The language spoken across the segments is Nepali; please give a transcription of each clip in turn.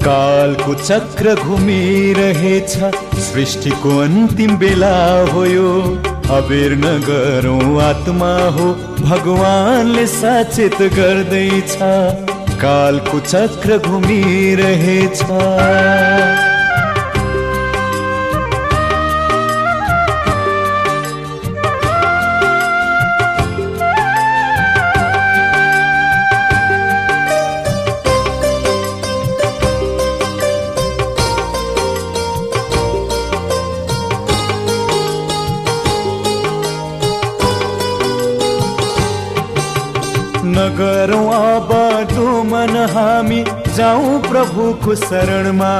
कालको चक्र घुमिरहेछ, सृष्टिको अन्तिम बेला हो यो। अबेर नगरौँ आत्मा हो, भगवानले सचेत गर्दैछ। कालको चक्र घुमिरहेछ। नगरौँ अब दोमन, हामी जाउँ प्रभुको शरणमा।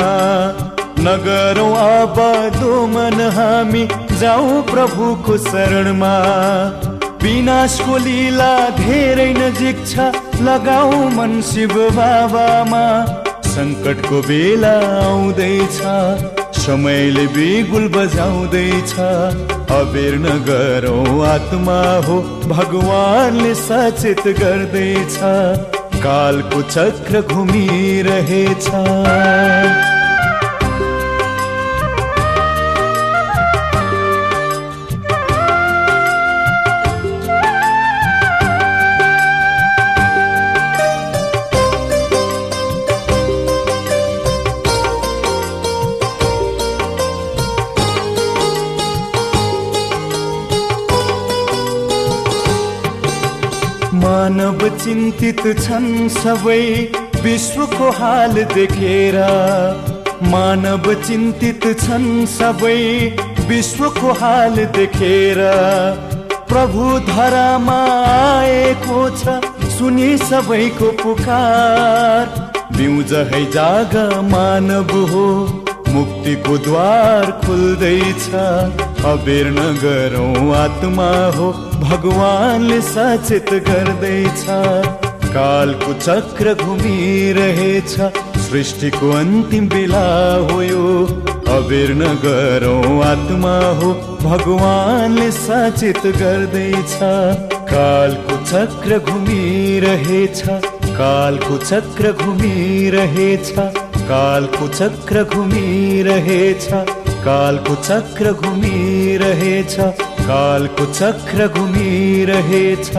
नगरौँ अब दोमन, हामी जाउँ प्रभुको शरणमा। विनाशको लीला धेरै नजिक छ, लगाऊ मन शिव बाबामा। सङ्कटको बेला आउँदैछ, समयले बिगुल बजाउँदैछ। अबेर नगरौँ आत्मा हो, भगवानले सचेत गर्दैछ। कालको चक्र घुमिरहेछ। मानव चिन्तित छन् सबै विश्वको हाल देखेर। मानव चिन्तित छन् सबै विश्वको हाल देखेर। प्रभु धरामा आएको छ, सुनि सबैको पुकार। बिउजै जाग मानव हो, मुक्तिको द्वार खुल्दैछ। अबेर नगरौँ आत्मा हो, भगवानले सचेत गर्दैछ। कालको चक्र घुमिरहेछ, सृष्टिको अन्तिम बेला हो यो। अबेर नगरौँ आत्मा हो, भगवानले सचेत गर्दैछ। कालको चक्र घुमिरहेछ। कालको चक्र घुमिरहेछ। कालको चक्र घुमिरहेछ। कालको चक्र घुमिरहेछ। कालको चक्र घुमिरहेछ।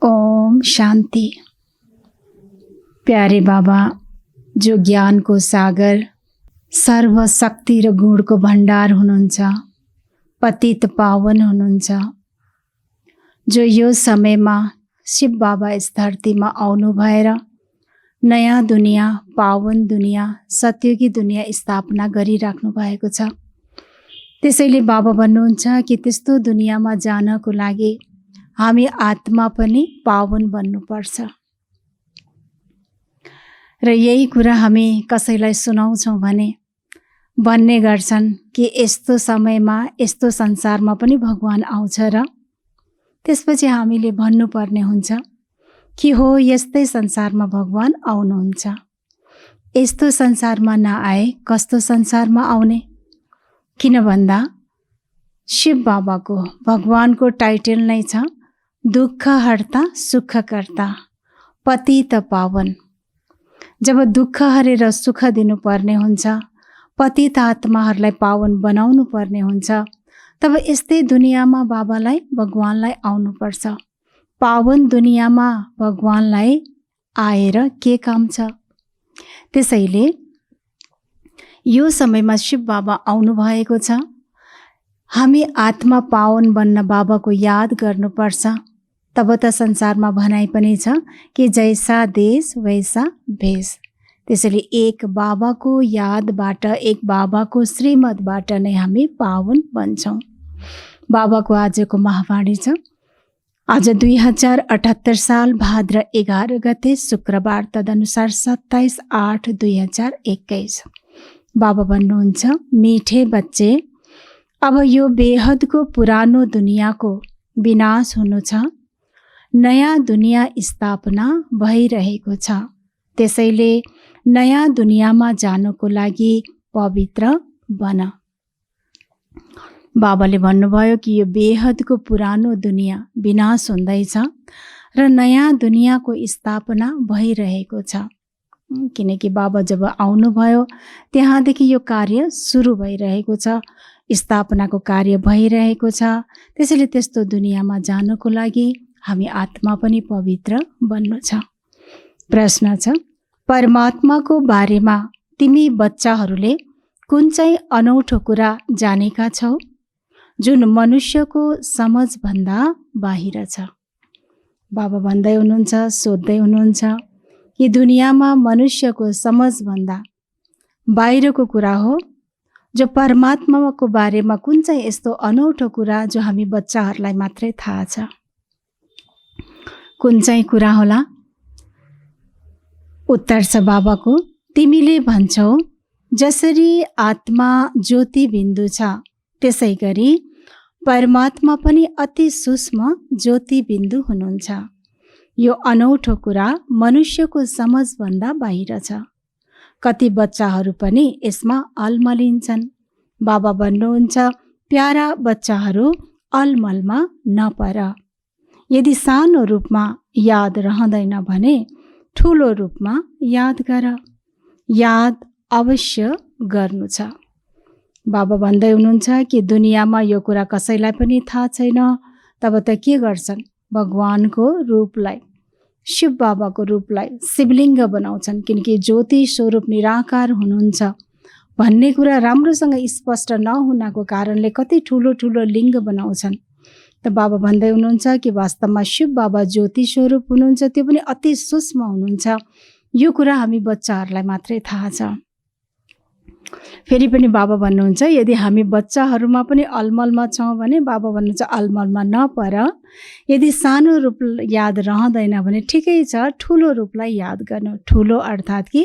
ओम शांति। प्यारे बाबा, जो ज्ञानको सागर, सर्वशक्ति र गुणको भण्डार हुनुहुन्छ, पतित पावन हुनुहुन्छ, जो यो समयमा शिव बाबा इस धरतीमा आउनु भएर नयाँ दुनियाँ, पावन दुनियाँ, सत्ययुगी दुनियाँ स्थापना गरिराख्नु भएको छ। त्यसैले बाबा भन्नुहुन्छ कि त्यस्तो दुनियाँमा जानको लागि हामी आत्मा पनि पावन बन्नुपर्छ। र यही कुरा हामी कसैलाई सुनाउँछौँ भने भन्ने गर्छन् कि यस्तो समयमा, यस्तो संसारमा पनि भगवान आउँछ र त्यसपछि हामीले भन्नुपर्ने हुन्छ कि हो, यस्तै संसारमा भगवान आउनुहुन्छ। यस्तो संसारमा नआए कस्तो संसारमा आउने? किन भन्दा शिव बाबाको, भगवानको टाइटल नै छ दुःख हर्ता सुखकर्ता, पतित पावन। जब दुःख हरेर सुख दिनुपर्ने हुन्छ, पतित आत्माहरूलाई पावन बनाउनु पर्ने हुन्छ, तब यस्तै दुनियाँमा बाबालाई, भगवानलाई आउनुपर्छ। पावन दुनियाँमा भगवानलाई आएर के काम छ? त्यसैले यो समयमा शिव बाबा आउनु भएको छ। हामी आत्मा पावन बन्न बाबाको याद गर्नुपर्छ। तब त संसारमा भनाइ पनि छ कि जैसा देश वैसा भेष। त्यसैले एक बाबाको यादबाट, एक बाबाको श्रीमतबाट नै हामी पावन बन्छौँ। बाबाको आजको महावाणी छ। आज 2078 साल भाद्र 11 गते शुक्रबार, तदनुसार 27/8/2021। बाबा भन्नुहुन्छ, मीठे बच्चे, अब यो बेहदको पुरानो दुनियाँको विनाश हुनु छ, नयाँ दुनियाँ स्थापना भइरहेको छ। त्यसैले नयाँ दुनियाँमा जानको लागि पवित्र बन। बाबाले भन्नुभयो कि यो बेहदको पुरानो दुनियाँ विनाश हुँदैछ र नयाँ दुनियाँको स्थापना भइरहेको छ। किनकि बाबा जब आउनुभयो त्यहाँदेखि यो कार्य सुरु भइरहेको छ, स्थापनाको कार्य भइरहेको छ। त्यसैले त्यस्तो दुनियाँमा जानको लागि हामी आत्मा पनि पवित्र बन्नु छ। प्रश्न छ, परमात्माको बारेमा तिमी बच्चाहरूले कुन चाहिँ अनौठो कुरा जानेका छौ जुन मनुष्यको समझभन्दा बाहिर छ? बाबा भन्दै हुनुहुन्छ, सोध्दै हुनुहुन्छ कि दुनियाँमा मनुष्यको समझभन्दा बाहिरको कुरा हो जो परमात्माको बारेमा कुन चाहिँ यस्तो अनौठो कुरा जो हामी बच्चाहरूलाई मात्रै थाहा छ? कुन चाहिँ कुरा होला? उत्तर छ बाबाको, तिमीले भन्छौ जसरी आत्मा ज्योति बिन्दु छ त्यसै गरी परमात्मा पनि अति सूक्ष्म ज्योति बिन्दु हुनुहुन्छ। यो अनौठो कुरा मनुष्यको समझभन्दा बाहिर छ। कति बच्चाहरू पनि यसमा अलमलिन्छन्। बाबा भन्नुहुन्छ, प्यारा बच्चाहरू अलमलमा नपर। यदि सानो रूपमा याद रहँदैन भने ठुलो रूपमा याद गर। याद अवश्य गर्नु छ। बाबा भन्दै हुनुहुन्छ कि दुनियाँमा यो कुरा कसैलाई पनि थाहा छैन, तब त के गर्छन्? भगवानको रूपलाई, शिव बाबाको रूपलाई शिवलिङ्ग बनाउँछन्, किनकि ज्योति स्वरूप निराकार हुनुहुन्छ भन्ने कुरा राम्रोसँग स्पष्ट नहुनको कारणले कति ठुलो ठुलो लिङ्ग बनाउँछन्। त बाबा भन्दै हुनुहुन्छ कि वास्तवमा शिव बाबा ज्योति स्वरूप हुनुहुन्छ, त्यो पनि अति सूक्ष्म हुनुहुन्छ। यो कुरा हामी बच्चाहरूलाई मात्रै थाहा छ। फेरि पनि बाबा भन्नुहुन्छ, यदि हामी बच्चाहरूमा पनि अलमलमा छौँ भने बाबा भन्नुहुन्छ अलमलमा नपर। यदि सानो रूप याद रहँदैन भने ठिकै छ, ठुलो रूपलाई याद गर्नु। ठुलो अर्थात् कि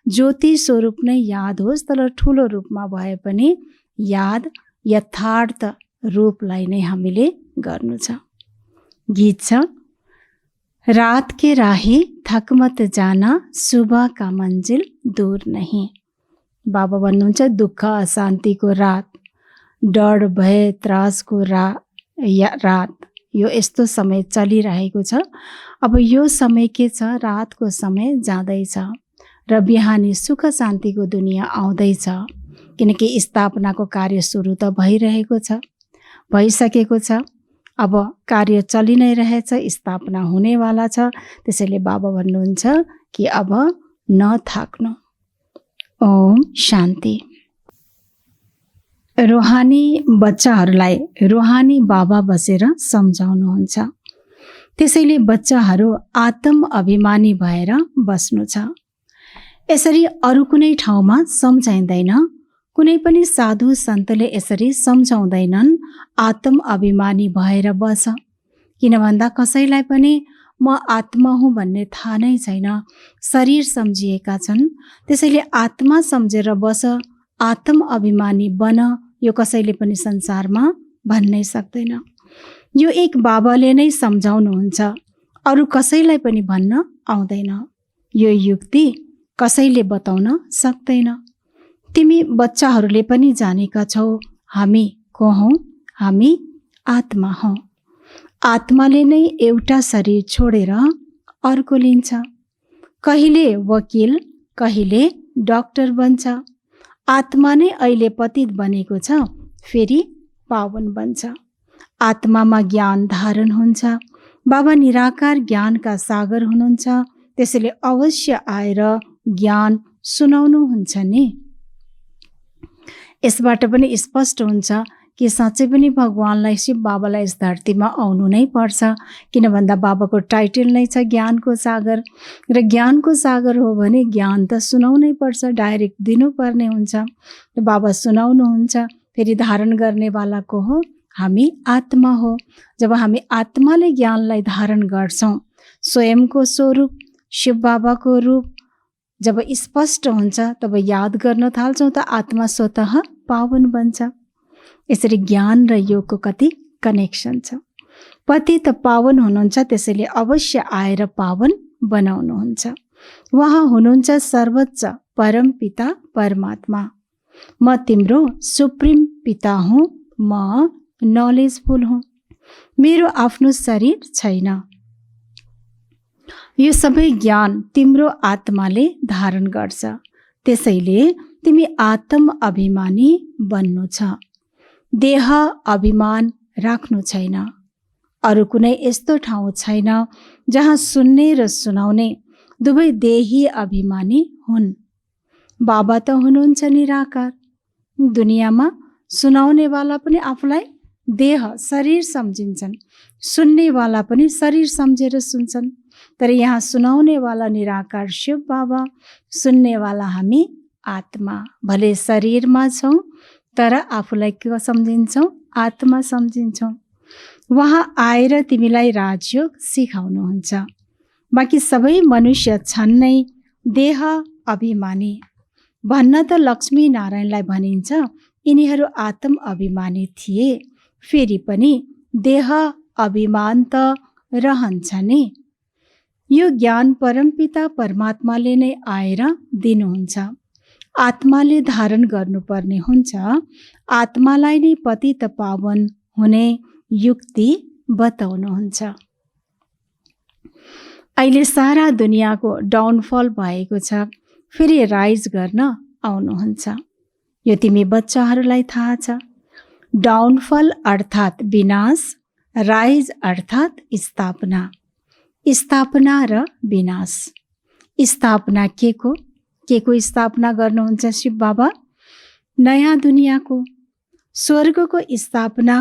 ज्योति स्वरूप नै याद होस्, तर ठुलो रूपमा भए पनि याद यथार्थ रूपलाई नै हामीले गर्नु छ। गीत छ, रात के राही थक मत जाना, सुबह का मंजिल दूर नहीं। बाबा भन्नुहुन्छ दुःख अशान्तिको रात, डर भय त्रासको रात, यो यस्तो समय चलिरहेको छ। अब यो समय के छ? रातको समय जाँदैछ र बिहानी सुख शान्तिको दुनियाँ आउँदैछ। किनकि स्थापनाको कार्य सुरु त भइरहेको छ, भइसकेको छ। अब कार्य चलि नै रहेछ, स्थापना हुनेवाला छ। त्यसैले बाबा भन्नुहुन्छ कि अब नथाक्नु। ओम शान्ति। रुहानी बच्चाहरूलाई रुहानी बाबा बसेर सम्झाउनुहुन्छ। त्यसैले बच्चाहरू आत्म अभिमानी भएर बस्नु छ। यसरी अरू कुनै ठाउँमा सम्झाइँदैन, कुनै पनि साधु सन्तले यसरी सम्झाउँदैनन् आत्म अभिमानी भएर बस। किन भन्दा कसैलाई पनि म आत्मा हुँ भन्ने थाहा नै छैन, शरीर सम्झिएका छन्। त्यसैले आत्मा सम्झेर बस, आत्म अभिमानी बन, यो कसैले पनि संसारमा भन्नै सक्दैन। यो एक बाबाले नै सम्झाउनुहुन्छ, अरू कसैलाई पनि भन्न आउँदैन। यो युक्ति कसैले बताउन सक्दैन। तिमी बच्चाहरूले पनि जानेका छौ हामी को हौँ? हामी आत्मा हौँ। आत्माले नै एउटा शरीर छोडेर अर्को लिन्छ। कहिले वकिल, कहिले डाक्टर बन्छ। आत्मा नै अहिले पतित बनेको छ, फेरि पावन बन्छ। आत्मामा ज्ञान धारण हुन्छ। बाबा निराकार ज्ञानका सागर हुनुहुन्छ, त्यसैले अवश्य आएर ज्ञान सुनाउनुहुन्छ नि। यसबाट पनि स्पष्ट हुन्छ कि साँच्चै पनि भगवानलाई, शिव बाबालाई यस धरतीमा आउनु नै पर्छ। किन भन्दा बाबाको टाइटल नै छ ज्ञानको सागर, र ज्ञानको सागर हो भने ज्ञान त सुनाउनै पर्छ, डाइरेक्ट दिनुपर्ने हुन्छ। बाबा सुनाउनुहुन्छ। फेरि धारण गर्नेवाला को हो? हामी आत्मा हो। जब हामी आत्माले ज्ञानलाई धारण गर्छौँ, स्वयंको स्वरूप शिव बाबाको रूप जब स्पष्ट हुन्छ, तब याद गर्न थाल्छौँ त आत्मा स्वतः पावन बन्छ। यसरी ज्ञान र योगको कति कनेक्सन छ। पति त पावन हुनुहुन्छ, त्यसैले अवश्य आएर पावन बनाउनुहुन्छ। उहाँ हुनुहुन्छ सर्वोच्च परम पिता परमात्मा। म तिम्रो सुप्रिम पिता हुँ, म नलेजफुल हुँ, मेरो आफ्नो शरीर छैन। यो सबै ज्ञान तिम्रो आत्माले धारण गर्छ, त्यसैले तिमी आत्म अभिमानी बन्नु छ। देह अभिमान राख्नु छैन। अरू कुनै यस्तो ठाउँ छैन जहाँ सुन्ने र सुनाउने दुवै देही अभिमानी हुन्। बाबा त हुनुहुन्छ निराकार। दुनियाँमा सुनाउनेवाला पनि आफूलाई देह शरीर सम्झिन्छन्, सुन्नेवाला पनि शरीर सम्झेर सुन्छन्। तर यहाँ सुनाउनेवाला निराकार शिव बाबा, सुन्नेवाला हामी आत्मा। भले शरीरमा छौँ तर आफूलाई के सम्झिन्छौँ? आत्मा सम्झिन्छौँ। उहाँ आएर तिमीलाई राजयोग सिकाउनुहुन्छ। बाँकी सबै मनुष्य छन् नै देह अभिमानी। भन्न त लक्ष्मी नारायणलाई भनिन्छ यिनीहरू आत्म अभिमानी थिए, फेरि पनि देह अभिमान त रहन्छ नि। यो ज्ञान परमपिता परमात्माले नै आएर दिनुहुन्छ। आत्माले धारण गर्नुपर्ने हुन्छ। आत्मालाई नै पतित पावन हुने युक्ति बताउनुहुन्छ। अहिले सारा दुनियाँको डाउनफल भएको छ, फेरि राइज गर्न आउनुहुन्छ। यो तिमी बच्चाहरूलाई थाहा छ। डाउनफल अर्थात् विनाश, राइज अर्थात् स्थापना। स्थापना र विनाश। स्थापना के को स्थापना गर्नुहुन्छ शिव बाबा? नयाँ दुनियाँको, स्वर्गको स्थापना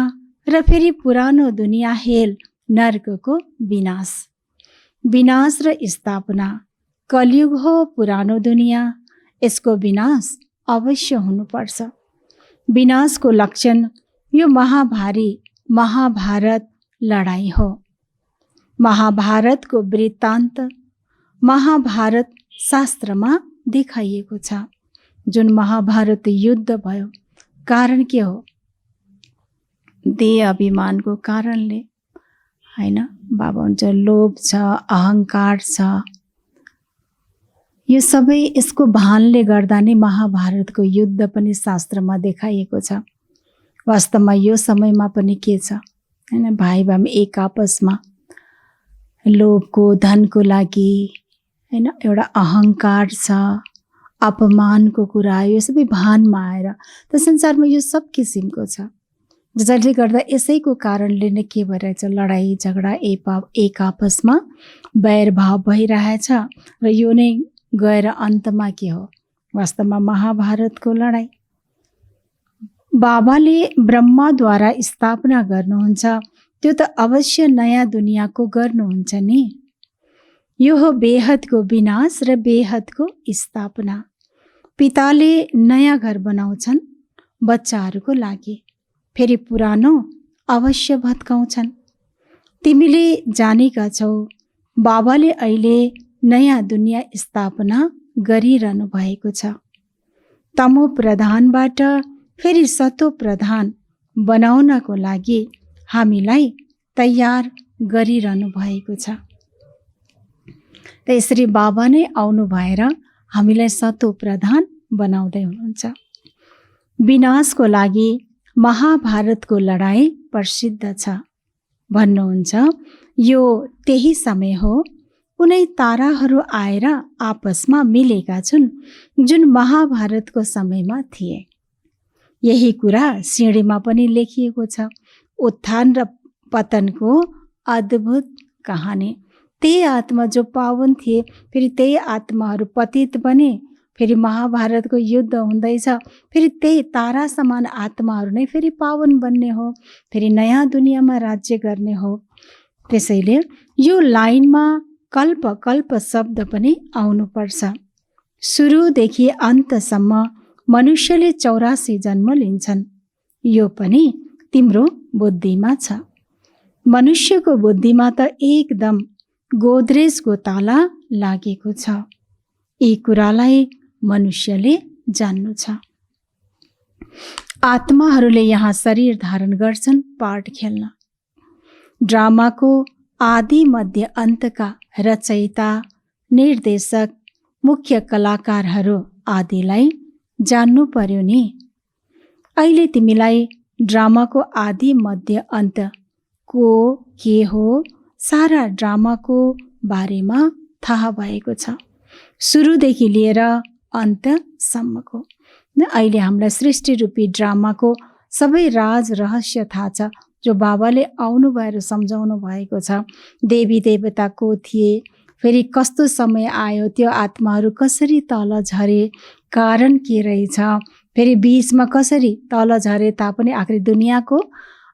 र फेरि पुरानो दुनियाँ हेल नर्कको विनाश। विनाश र स्थापना। कलियुग हो पुरानो दुनियाँ, यसको विनाश अवश्य हुनुपर्छ। विनाशको लक्षण यो महाभारी महाभारत लडाईँ हो। महाभारतको वृत्तान्त महाभारत शास्त्रमा देखाइएको छ। जुन महाभारत युद्ध भयो, कारण के हो? देह अभिमानको कारणले, हैन? बाबा हुन्छ लोभ छ, अहङ्कार छ। यो सबै यसको भानले गर्दा नै महाभारतको युद्ध पनि शास्त्रमा देखाइएको छ। वास्तवमा यो समयमा पनि के छ, हैन? भाइ भाइ एक आपसमा लोभको, धनको लागि, हैन, एउटा अहङ्कार छ, अपमानको कुरा, यो सबै भानमा आएर त संसारमा यो सब किसिमको छ। जसले गर्दा यसैको कारणले नै के भइरहेछ? लडाई झगडा, एक आपसमा वैरभाव भइरहेछ र यो नै गएर अन्तमा के हो? वास्तवमा महाभारतको लडाई। बाबाले ब्रह्माद्वारा स्थापना गर्नुहुन्छ, त्यो त अवश्य नयाँ दुनियाँको गर्नुहुन्छ नि। यो हो बेहदको विनाश र बेहदको स्थापना। पिताले नयाँ घर बनाउँछन् बच्चाहरूको लागि, फेरि पुरानो अवश्य भत्काउँछन्। तिमीले जानेका छौ बाबाले अहिले नयाँ दुनियाँ स्थापना गरिरहनु भएको छ। तमो प्रधानबाट फेरि सतो प्रधान बनाउनको लागि हामीलाई तयार गरिरहनु भएको छ। त यसरी बाबा नै आउनु भएर हामीलाई सतो प्रधान बनाउँदै हुनुहुन्छ। विनाशको लागि महाभारतको लडाई प्रसिद्ध छ। भन्नुहुन्छ यो त्यही समय हो, कुनै ताराहरू आएर आपसमा मिलेका छन् जुन महाभारतको समयमा थिए। यही कुरा सिँढीमा पनि लेखिएको छ। उत्थान र पतनको अद्भुत कहानी। त्यही आत्मा जो पावन थिए, फेरि त्यही आत्माहरू पतित बने। फेरि महाभारतको युद्ध हुँदैछ, फेरि त्यही तारा समान आत्माहरू नै फेरि पावन बन्ने हो, फेरि नयाँ दुनियाँमा राज्य गर्ने हो। त्यसैले यो लाइनमा कल्प कल्प शब्द पनि आउनुपर्छ। सुरुदेखि अन्तसम्म मनुष्यले 84 जन्म लिन्छन्। यो पनि तिम्रो बुद्धिमा छ। मनुष्यको बुद्धिमा त एकदम गोदरेजको ताला लागेको छ। यी कुरालाई मनुष्यले जान्नु छ। आत्माहरूले यहाँ शरीर धारण गर्छन् पाठ खेल्न। ड्रामाको आदि मध्य अन्तका रचयिता, निर्देशक, मुख्य कलाकारहरू आदिलाई जान्नु पर्यो नि। अहिले तिमीलाई ड्रामाको आदि मध्य अन्त को के हो सारा ड्रामाको बारेमा थाहा भएको छ, सुरुदेखि लिएर अन्त्यसम्मको। अहिले हामीलाई सृष्टि रूपी ड्रामाको सबै राज रहस्य थाहा छ, जो बाबाले आउनु भएर सम्झाउनु भएको छ। देवी देवता को थिए, फेरि कस्तो समय आयो, त्यो आत्माहरू कसरी तल झरे, कारण के रहेछ, फेरि बीचमा कसरी तल झरे तापनि आखिर दुनियाँको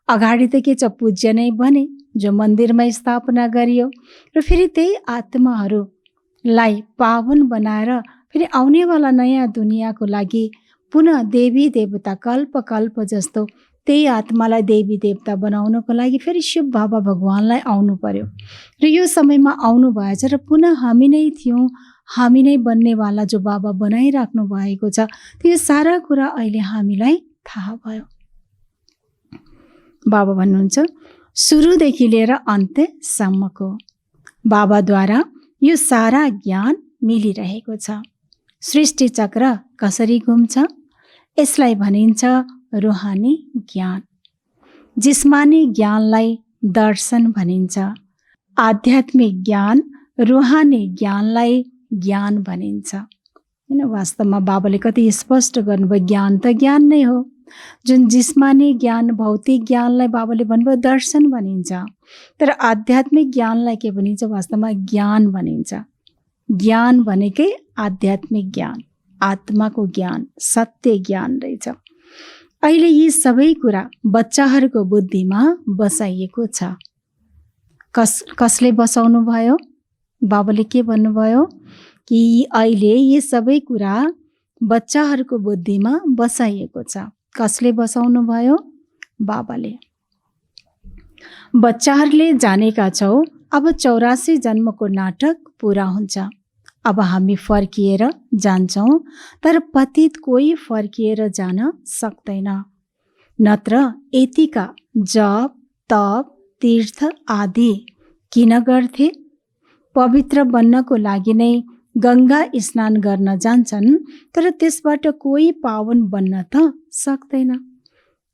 अगाडि त के छ, पूज्य नै बने, जो मन्दिरमा स्थापना गरियो, र फेरि त्यही आत्माहरूलाई पावन बनाएर फेरि आउनेवाला नयाँ दुनियाँको लागि पुनः देवी देवता कल्प कल्प जस्तो त्यही आत्मालाई देवी देवता बनाउनको लागि फेरि शिव बाबा भगवानलाई आउनु पर्यो, र यो समयमा आउनु भएछ, र पुनः हामी नै थियौँ, हामी नै बन्नेवाला जो बाबा बनाइराख्नु भएको छ, त्यो सारा कुरा अहिले हामीलाई थाहा भयो। बाबा भन्नुहुन्छ सुरुदेखि लिएर अन्त्यसम्मको बाबाद्वारा यो सारा ज्ञान मिलिरहेको छ। सृष्टि चक्र कसरी घुम्छ, यसलाई भनिन्छ रुहानी ज्ञान। जिस्मानी ज्ञानलाई दर्शन भनिन्छ, आध्यात्मिक ज्ञान रुहानी ज्ञानलाई ज्ञान भनिन्छ। हैन, वास्तवमा बाबाले कति स्पष्ट गर्नुभयो, ज्ञान त ज्ञान नै हो। जुन जिस्मानी ज्ञान भौतिक ज्ञानलाई बाबाले भन्नुभयो दर्शन भनिन्छ, तर आध्यात्मिक ज्ञानलाई के भनिन्छ, वास्तवमा ज्ञान भनिन्छ। ज्ञान भनेकै आध्यात्मिक ज्ञान, आत्माको ज्ञान, सत्य ज्ञान रहेछ। अहिले यी सबै कुरा बच्चाहरूको बुद्धिमा बसाइएको छ। कसले बसाउनु भयो? बाबाले के भन्नुभयो कि अहिले यी सबै कुरा बच्चाहरूको बुद्धिमा बसाइएको छ। कसले बसाउनु भयो? बाबाले। बच्चाहरूले जानेका छौ अब 84 जन्मको नाटक पुरा हुन्छ, अब हामी फर्किएर जान्छौँ, तर पतित कोही फर्किएर जान सक्दैन। नत्र यतिका जप तप तीर्थ आदि किन गर्थे? पवित्र बन्नको लागि नै गंगा स्नान गर्न जान्छन्, तर त्यसबाट कोही पावन बन्न त सक्दैन।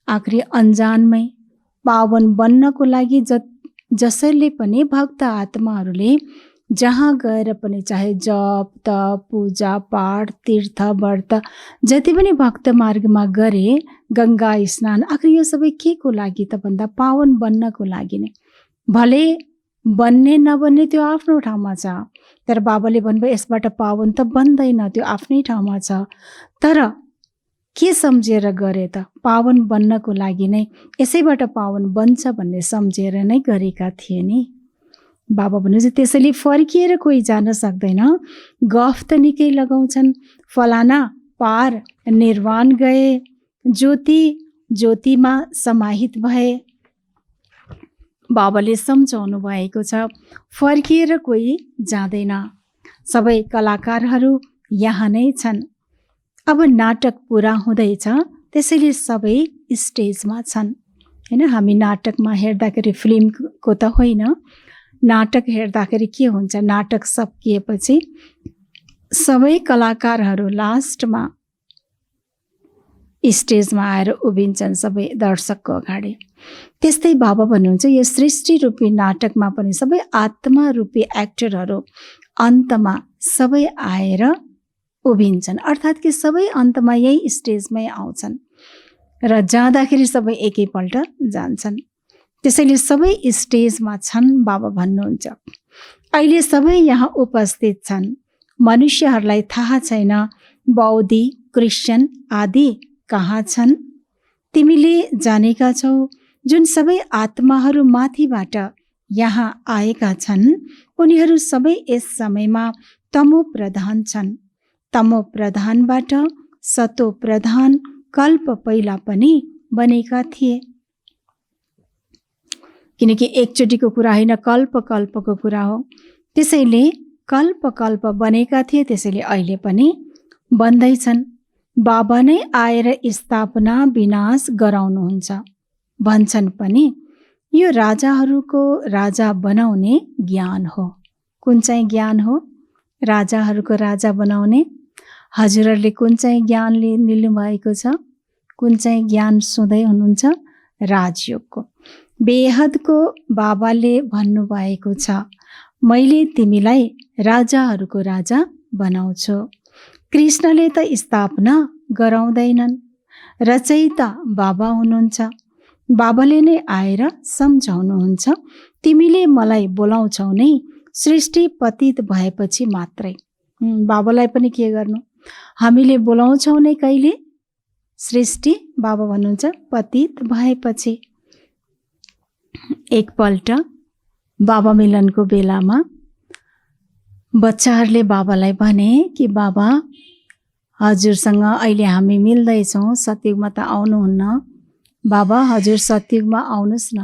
आखिर अन्जानमै पावन बन्नको लागि जसले पनि भक्त आत्माहरूले जहाँ गएर पनि चाहे जप तप पूजा पाठ तीर्थ व्रत जति पनि भक्त मार्गमा गरे, गंगा स्नान, आखिर यो सबै के को लागि त भन्दा पावन बन्नको लागि नै। भले बन्ने नबन्ने त्यो आफ्नो ठाउँमा छ, तर बाबाले भन्नुभयो यसबाट पावन त बन्दैन, त्यो आफ्नै ठाउँमा छ। तर के सम्झेर गरे त? पावन बन्नको लागि नै, यसैबाट पावन बन्छ भन्ने सम्झेर नै गरेका थिए नि। बाबा भन्नुहुन्छ त्यसैले फर्किएर कोही जान सक्दैन। गफ त निकै लगाउँछन्, फलाना पार निर्वाण गए, ज्योति ज्योतिमा समाहित भए। बाबाले सम्झाउनु भएको छ फर्किएर कोही जाँदैन। सबै कलाकारहरू यहाँ नै छन्। अब नाटक पुरा हुँदैछ, त्यसैले सबै स्टेजमा छन्। हैन, हामी नाटकमा हेर्दाखेरि फिल्मको त होइन, नाटक हेर्दाखेरि के हुन्छ, नाटक सकिएपछि सबै कलाकारहरू लास्टमा स्टेजमा आएर उभिन्छन् सबै दर्शकको अगाडि। त्यस्तै बाबा भन्नुहुन्छ यो सृष्टि रूपी नाटकमा पनि सबै आत्मा रूपी एक्टरहरू अन्तमा सबै आएर उभिन्छन्, अर्थात् कि सबै अन्तमा यही स्टेजमै आउँछन् र जाँदाखेरि सबै एकैपल्ट जान्छन्। त्यसैले सबै स्टेजमा छन् बाबा भन्नुहुन्छ। अहिले सबै यहाँ उपस्थित छन्। मनुष्यहरूलाई थाहा छैन बौद्ध क्रिश्चियन आदि कहाँ छन्। तिमीले जानेका छौ जुन सबै आत्माहरू माथिबाट यहाँ आएका छन्, उनीहरू सबै यस समयमा तमो प्रधान छन्। तमो प्रधानबाट सतो प्रधान कल्प पहिला पनि बनेका थिए। किनकि एकचोटिको कुरा होइन, कल्प कल्पको कुरा हो। त्यसैले कल्प कल्प बनेका थिए, त्यसैले अहिले पनि बन्दैछन्। बाबा नै आएर स्थापना विनाश गराउनुहुन्छ। भन्छन् पनि यो राजाहरूको राजा बनाउने ज्ञान हो। कुन चाहिँ ज्ञान हो? राजाहरूको राजा बनाउने। हजुरहरूले कुन चाहिँ ज्ञान लिनुभएको छ? कुन चाहिँ ज्ञान सुन्दै हुनुहुन्छ? राजयोगको। बेहदको बाबाले भन्नुभएको छ, मैले तिमीलाई राजाहरूको राजा बनाउँछु। कृष्णले त स्थापना गराउँदैनन्, रचयिता बाबा हुनुहुन्छ। बाबाले नै आएर सम्झाउनुहुन्छ, तिमीले मलाई बोलाउँछौ नै सृष्टि पतित भएपछि मात्रै। बाबालाई पनि के गर्नु? हामीले बोलाउँछौ नै कहिले? सृष्टि, बाबा भन्नुहुन्छ, पतित भएपछि। एकपल्ट बाबा मिलनको बेलामा बच्चाहरूले बाबालाई भने कि बाबा, हजुरसँग अहिले हामी मिल्दैछौँ, सतयुगमा त आउनुहुन्न, बाबा हजुर सतयुगमा आउनुहोस् न।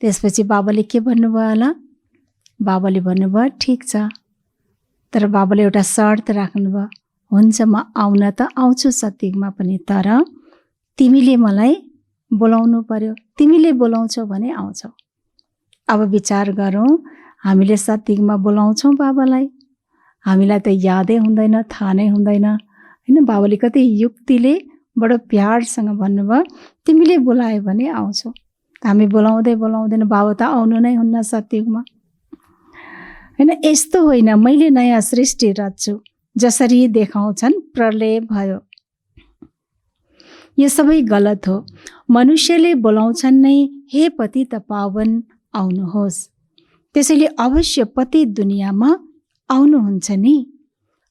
त्यसपछि बाबाले के भन्नुभयो होला? बाबाले भन्नुभयो, ठिक छ, तर बाबाले एउटा शर्त राख्नुभयो, हुन्छ म आउन त आउँछु सतयुगमा पनि, तर तिमीले मलाई बोलाउनु पर्यो, तिमीले बोलाउँछौ भने आउँछौ। अब विचार गरौँ, हामीले सतयुगमा बोलाउँछौँ बाबालाई, हामीलाई त यादै हुँदैन, थाहा नै हुँदैन होइन। बाबाले कति युक्तिले बडो प्यारसँग भन्नुभयो, तिमीले बोलायो भने आउँछौ। हामी बोलाउँदै बोलाउँदैन, बाबा त आउनु नै हुन्न सतयुगमा होइन। यस्तो होइन, मैले नयाँ सृष्टि रच्छु, जसरी देखाउँछन् प्रलय भयो। यो सबै गलत हो। मनुष्यले बोलाउँछन् नै, हे पतित पावन आउनुहोस्। त्यसैले अवश्य पतित दुनियाँमा आउनुहुन्छ नि।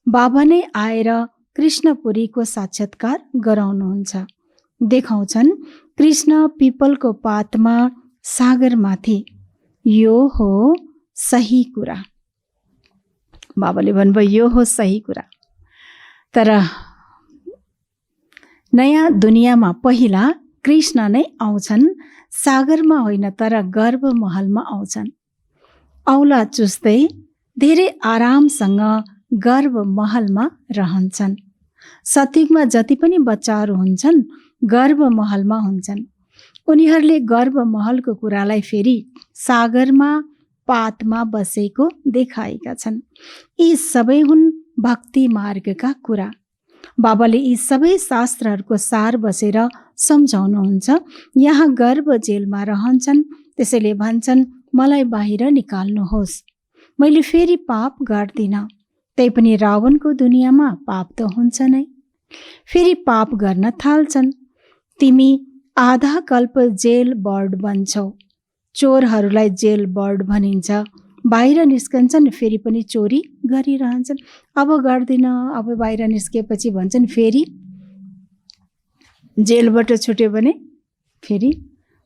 बाबा नै आएर कृष्णपुरीको साक्षात्कार गराउनुहुन्छ। देखाउँछन् कृष्ण पिपलको पातमा सागरमाथि। यो हो सही कुरा। बाबाले भन्नुभयो, यो हो सही कुरा। तर नयाँ दुनियाँमा पहिला कृष्ण नै आउँछन्, सागरमा होइन तर गर्भ महलमा आउँछन्। औला चुस्दै धेरै आरामसँग गर्भ महलमा रहन्छन्। सतयुगमा जति पनि बच्चाहरू हुन्छन् गर्भ महलमा हुन्छन्। उनीहरूले गर्भ महलको कुरालाई फेरि सागरमा पातमा बसेको देखाएका छन्। यी सबै हुन् भक्ति मार्गका कुरा। बाबाले यी सबै शास्त्रहरूको सार बसेर सम्झाउनुहुन्छ। यहाँ गर्भ जेलमा रहन्छन्, त्यसैले भन्छन् मलाई बाहिर निकाल्नुहोस्, मैले फेरि पाप गर्दिनँ। तैपनि रावणको दुनियाँमा पाप त हुन्छ नै, फेरि पाप गर्न थाल्छन्। तिमी आधा कल्प जेल बर्ड बन्छौ। चोरहरूलाई जेल बर्ड भनिन्छ। बाहिर निस्कन्छन्, फेरि पनि चोरी गरिरहन्छन्। अब गर्दिनँ, अब बाहिर निस्केपछि भन्छन् फेरि जेलबाट छुट्यो भने फेरि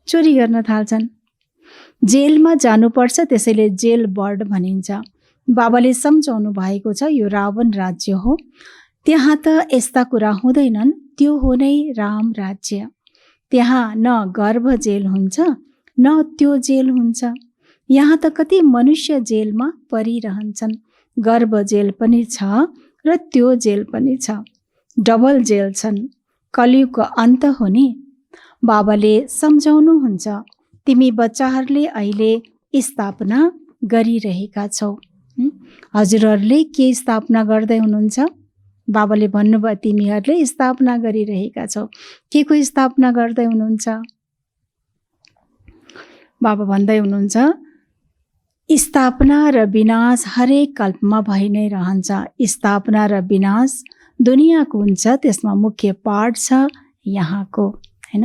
चोरी गर्न थाल्छन्। जेलमा जानुपर्छ, त्यसैले जेल बर्ड भनिन्छ। बाबाले सम्झाउनु भएको छ, यो रावण राज्य हो, त्यहाँ त यस्ता कुरा हुँदैनन्, त्यो हो नै राम राज्य। त्यहाँ न गर्भ जेल हुन्छ न त्यो जेल हुन्छ। यहाँ त कति मनुष्य जेलमा परिरहन्छन्। गर्भ जेल पनि छ र त्यो जेल पनि छ, डबल जेल छन्। कलियुगको अन्त हो नि। बाबाले सम्झाउनुहुन्छ, तिमी बच्चाहरूले अहिले स्थापना गरिरहेका छौ। हजुरहरूले के स्थापना गर्दै हुनुहुन्छ? बाबाले भन्नुभयो, तिमीहरूले स्थापना गरिरहेका छौ। के को स्थापना गर्दै हुनुहुन्छ? बाबा भन्दै हुनुहुन्छ, स्थापना र विनाश हरेक कल्पमा भइ नै रहन्छ। स्थापना र विनाश दुनियाँको हुन्छ, त्यसमा मुख्य पाठ छ यहाँको हैन।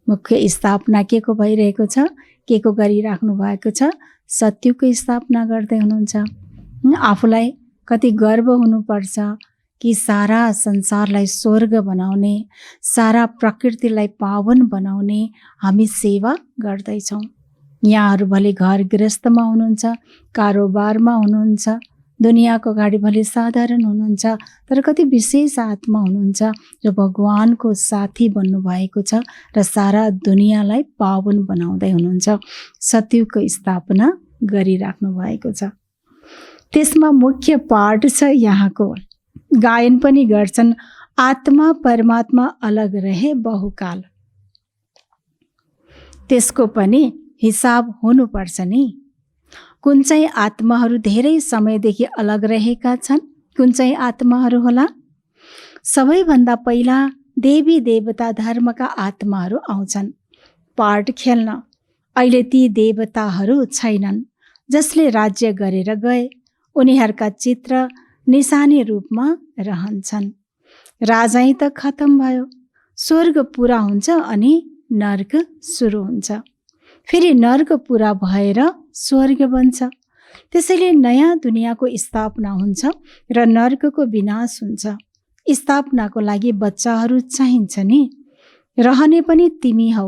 मुख्य स्थापना के को भइरहेको छ, के को गरिराख्नु भएको छ? सत्यको स्थापना गर्दै हुनुहुन्छ। आफूलाई कति गर्व हुनुपर्छ कि सारा संसारलाई स्वर्ग बनाउने, सारा प्रकृतिलाई पावन बनाउने हामी सेवा गर्दैछौँ। यहाँहरू भले घर गृहस्थमा हुनुहुन्छ, कारोबारमा हुनुहुन्छ, दुनियाँको अगाडि भले साधारण हुनुहुन्छ, तर कति विशेष आत्मा हुनुहुन्छ जो भगवानको साथी बन्नुभएको छ र सारा दुनियाँलाई पावन बनाउँदै हुनुहुन्छ। सत्यको स्थापना गरिराख्नु भएको छ। त्यसमा मुख्य पाठ छ यहाँको। गायन पनि गर्छन्, आत्मा परमात्मा अलग रहे बहुकाल। त्यसको पनि हिसाब हुनुपर्छ नि। कुन चाहिँ आत्माहरू धेरै समयदेखि अलग रहेका छन्, कुन चाहिँ आत्माहरू होला? सबैभन्दा पहिला देवी देवता धर्मका आत्माहरू आउँछन् पार्ट खेल्न। अहिले ती देवताहरू छैनन् जसले राज्य गरेर गए। उनीहरूका चित्र निशानी रूपमा रहन्छन्। राजै त खतम भयो, स्वर्ग पुरा हुन्छ अनि नर्क सुरु हुन्छ। फेरि नर्क पुरा भएर स्वर्ग बन्छ। त्यसैले नयाँ दुनियाँको स्थापना हुन्छ र नर्कको विनाश हुन्छ। स्थापनाको लागि बच्चाहरू चाहिन्छ नि। रहने पनि तिमी हौ।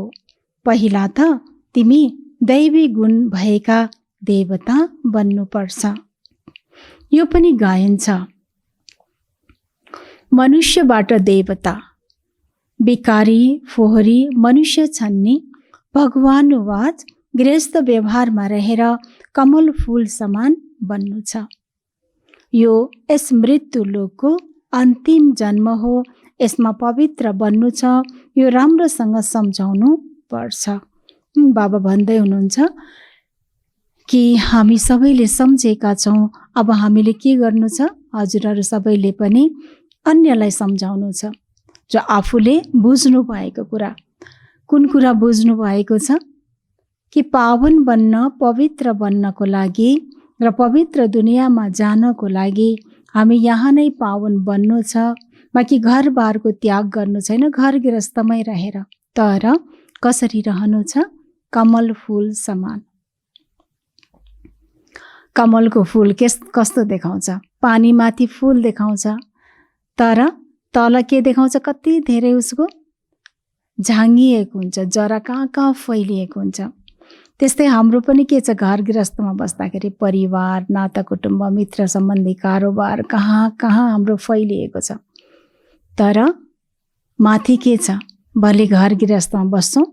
पहिला त तिमी दैवी गुण भएका देवता बन्नुपर्छ। यो पनि गायन छ। मनुष्यबाट देवता, बिकारी फोहोरी मनुष्य छन् नि। भगवानुवाच गृहस्थ व्यवहारमा रहेर कमल फूल समान बन्नु छ। यो यस मृत्यु लोकको अन्तिम जन्म हो। यसमा पवित्र बन्नु छ। यो राम्रोसँग सम्झाउनु पर्छ। बाबा भन्दै हुनुहुन्छ कि हामी सबैले सम्झेका छौँ। अब हामीले के गर्नु छ? हजुरहरू सबैले पनि अन्यलाई सम्झाउनु छ। जो आफूले बुझ्नु भएको कुरा। कुन कुरा बुझ्नु भएको छ? कि पावन बन्न, पवित्र बन्नको लागि र पवित्र दुनियाँमा जानको लागि हामी यहाँ नै पावन बन्नु छ। बाँकी घरबारको त्याग गर्नु छैन, घर गृहस्थमै रहेर। तर कसरी रहनु छ? कमल फूल समान। कमलको फूल कस्तो देखाउँछ? पानीमाथि फूल देखाउँछ, तर तल के देखाउँछ? कति धेरै उसको झाँगिएको हुन्छ, जरा कहाँ कहाँ फैलिएको हुन्छ। त्यस्तै हाम्रो पनि के छ? घर गृहस्थमा बस्दाखेरि परिवार, नाता कुटुम्ब, मित्र सम्बन्धी, कारोबार कहाँ कहाँ हाम्रो फैलिएको छ। तर माथि के छ? भले घर गृहस्थमा बस्छौँ,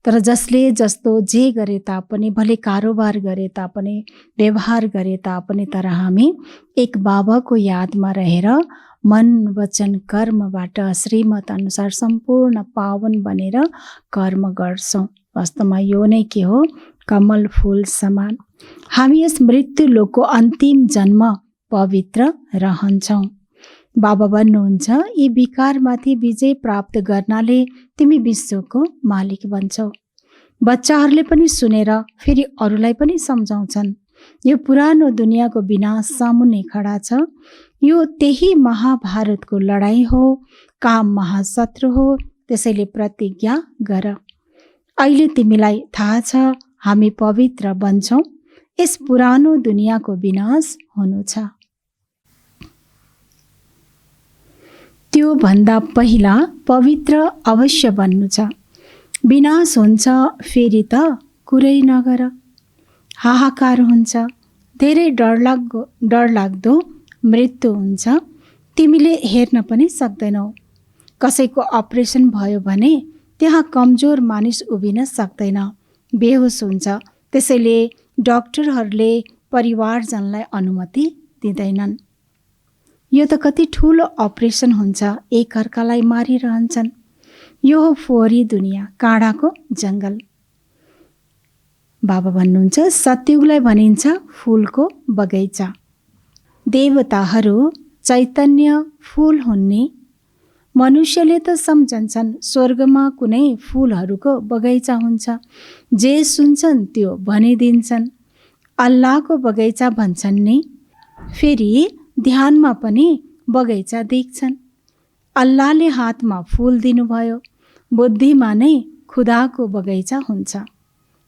तर जसले जस्तो जे गरे तापनि, भले कारोबार गरे तापनि, व्यवहार गरे तापनि, तर हामी एक बाबाको यादमा रहेर मन वचन कर्मबाट श्रीमत अनुसार सम्पूर्ण पावन बनेर कर्म गर्छौँ। वास्तवमा यो नै के हो? कमल फूल समान। हामी यस मृत्यु लोकको अन्तिम जन्म पवित्र रहन्छौँ। बाबा भन्नुहुन्छ यी विकारमाथि विजय प्राप्त गर्नाले तिमी विश्वको मालिक बन्छौ। बच्चाहरूले पनि सुनेर फेरि अरूलाई पनि सम्झाउँछन्। यो पुरानो दुनियाँको विनाश सामुन्ने खडा छ। यो त्यही महाभारतको लडाईँ हो। काम महाशत्रु हो। त्यसैले प्रतिज्ञा गर। अहिले तिमीलाई थाहा छ हामी पवित्र बन्छौँ। यस पुरानो दुनियाँको विनाश हुनु छ। त्यो भन्दा पहिला पवित्र अवश्य बन्नु छ। विनाश हुन्छ फेरि त कुरै नगर। हाहाकार हुन्छ, धेरै डरलाग्दो मृत्यु हुन्छ। तिमीले हेर्न पनि सक्दैनौ। कसैको अपरेसन भयो भने त्यहाँ कमजोर मानिस उभिन सक्दैन, बेहोस हुन्छ। त्यसैले डाक्टरहरूले परिवारजनलाई अनुमति दिँदैनन्। यो त कति ठुलो अपरेसन हुन्छ। एकअर्कालाई मारिरहन्छन्। यो हो फोहोरी दुनियाँ, काँडाको जङ्गल। बाबा भन्नुहुन्छ सत्युगलाई भनिन्छ फूलको बगैँचा। देवताहरू चैतन्य फूल हुन् नि। मनुष्यले त सम्झन्छन् स्वर्गमा कुनै फूलहरूको बगैँचा हुन्छ। जे सुन्छन् त्यो भनिदिन्छन्। अल्लाहको बगैँचा भन्छन् नि। फेरि ध्यानमा पनि बगैँचा देख्छन्। अल्लाहले हातमा फूल दिनुभयो। बुद्धिमा नै खुदाको बगैँचा हुन्छ।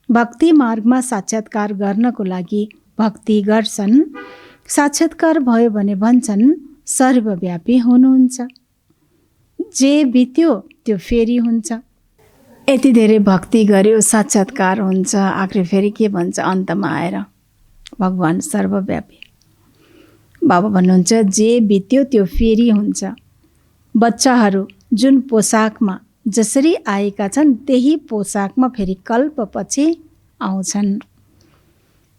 भक्ति मार्गमा साक्षात्कार गर्नको लागि भक्ति गर्छन्। साक्षात्कार भयो भने भन्छन् सर्वव्यापी हुनुहुन्छ। जे बित्यो त्यो फेरि हुन्छ। यति धेरै भक्ति गर्यो, साक्षात्कार हुन्छ, आखिर फेरि के भन्छ? अन्तमा आएर भगवान सर्वव्यापी। बाबा भन्नुहुन्छ जे बित्यो त्यो फेरि हुन्छ। बच्चाहरू जुन पोसाकमा जसरी आएका छन् त्यही पोसाकमा फेरि कल्पपछि आउँछन्।